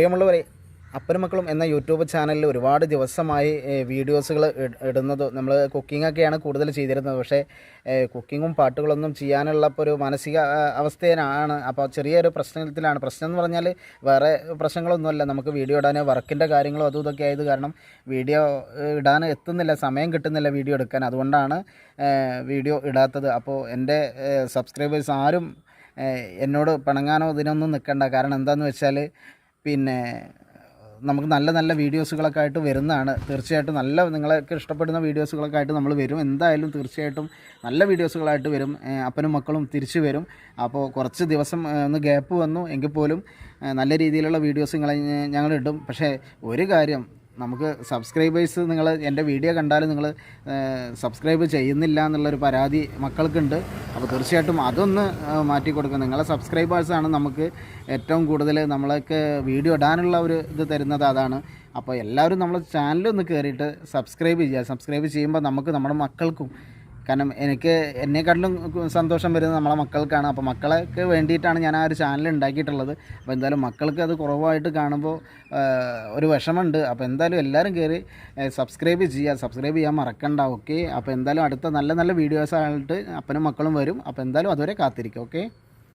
പ്രിയമുള്ളവരെ, അപ്പനും മക്കളും എന്ന യൂട്യൂബ് ചാനലിൽ ഒരുപാട് ദിവസമായി വീഡിയോസുകൾ ഇടുന്നത്. നമ്മൾ കുക്കിങ്ങൊക്കെയാണ് കൂടുതൽ ചെയ്തിരുന്നത്. പക്ഷേ കുക്കിങ്ങും പാട്ടുകളൊന്നും ചെയ്യാനുള്ള ഒരു മാനസിക അവസ്ഥയിലാണ്. അപ്പോൾ ചെറിയൊരു പ്രശ്നത്തിലാണ്. പ്രശ്നം എന്ന് പറഞ്ഞാൽ വേറെ പ്രശ്നങ്ങളൊന്നുമല്ല, നമുക്ക് വീഡിയോ ഇടാൻ വർക്കിൻ്റെ കാര്യങ്ങളും അതും ഇതൊക്കെ ആയത് കാരണം വീഡിയോ ഇടാൻ എത്തുന്നില്ല, സമയം കിട്ടുന്നില്ല വീഡിയോ എടുക്കാൻ. അതുകൊണ്ടാണ് വീഡിയോ ഇടാത്തത്. അപ്പോൾ എൻ്റെ സബ്സ്ക്രൈബേഴ്സ് ആരും എന്നോട് പിണങ്ങാനോ ഇതിനൊന്നും നിൽക്കണ്ട. കാരണം എന്താണെന്ന് വെച്ചാൽ പിന്നെ നമുക്ക് നല്ല നല്ല വീഡിയോസുകളൊക്കെ ആയിട്ട് വരുന്നതാണ്. തീർച്ചയായിട്ടും നല്ല നിങ്ങൾക്ക് ഇഷ്ടപ്പെടുന്ന വീഡിയോസുകളൊക്കെ ആയിട്ട് നമ്മൾ വരും. എന്തായാലും തീർച്ചയായിട്ടും നല്ല വീഡിയോസുകളായിട്ട് വരും. അപ്പനും മക്കളും തിരിച്ചു വരും. അപ്പോൾ കുറച്ച് ദിവസം ഒന്ന് ഗ്യാപ്പ് വന്നു എങ്കിൽ പോലും നല്ല രീതിയിലുള്ള വീഡിയോസ് ഞങ്ങൾ ഇടും. പക്ഷേ ഒരു കാര്യം, നമുക്ക് സബ്സ്ക്രൈബേഴ്സ് നിങ്ങൾ എൻ്റെ വീഡിയോ കണ്ടാൽ നിങ്ങൾ സബ്സ്ക്രൈബ് ചെയ്യുന്നില്ല എന്നുള്ളൊരു പരാതി മക്കൾക്കുണ്ട്. അപ്പോൾ തീർച്ചയായിട്ടും അതൊന്ന് മാറ്റി കൊടുക്കുക. നിങ്ങളെ സബ്സ്ക്രൈബേഴ്സാണ് നമുക്ക് ഏറ്റവും കൂടുതൽ നമ്മൾക്ക് വീഡിയോ ഇടാനുള്ള ഒരു ഇത് തരുന്നത് അതാണ്. അപ്പോൾ എല്ലാവരും നമ്മളെ ചാനലൊന്ന് കയറിയിട്ട് സബ്സ്ക്രൈബ് ചെയ്യുക. സബ്സ്ക്രൈബ് ചെയ്യുമ്പോൾ നമുക്ക് നമ്മുടെ മക്കൾക്കും, കാരണം എന്നെക്കാട്ടിലും സന്തോഷം വരുന്നത് നമ്മളെ മക്കൾക്കാണ്. അപ്പോൾ മക്കൾക്ക് വേണ്ടിയിട്ടാണ് ഞാൻ ആ ഒരു ചാനൽ ഉണ്ടാക്കിയിട്ടുള്ളത്. അപ്പോൾ എന്തായാലും മക്കൾക്ക് അത് കുറവായിട്ട് കാണുമ്പോൾ ഒരു വിഷമമുണ്ട്. അപ്പോൾ എന്തായാലും എല്ലാവരും കയറി സബ്സ്ക്രൈബ് ചെയ്യാൻ മറക്കണ്ട. ഓക്കെ, അപ്പോൾ എന്തായാലും അടുത്ത നല്ല നല്ല വീഡിയോസായിട്ട് അപ്പനും മക്കളും വരും. അപ്പോൾ എന്തായാലും അതുവരെ കാത്തിരിക്കുക. ഓക്കെ.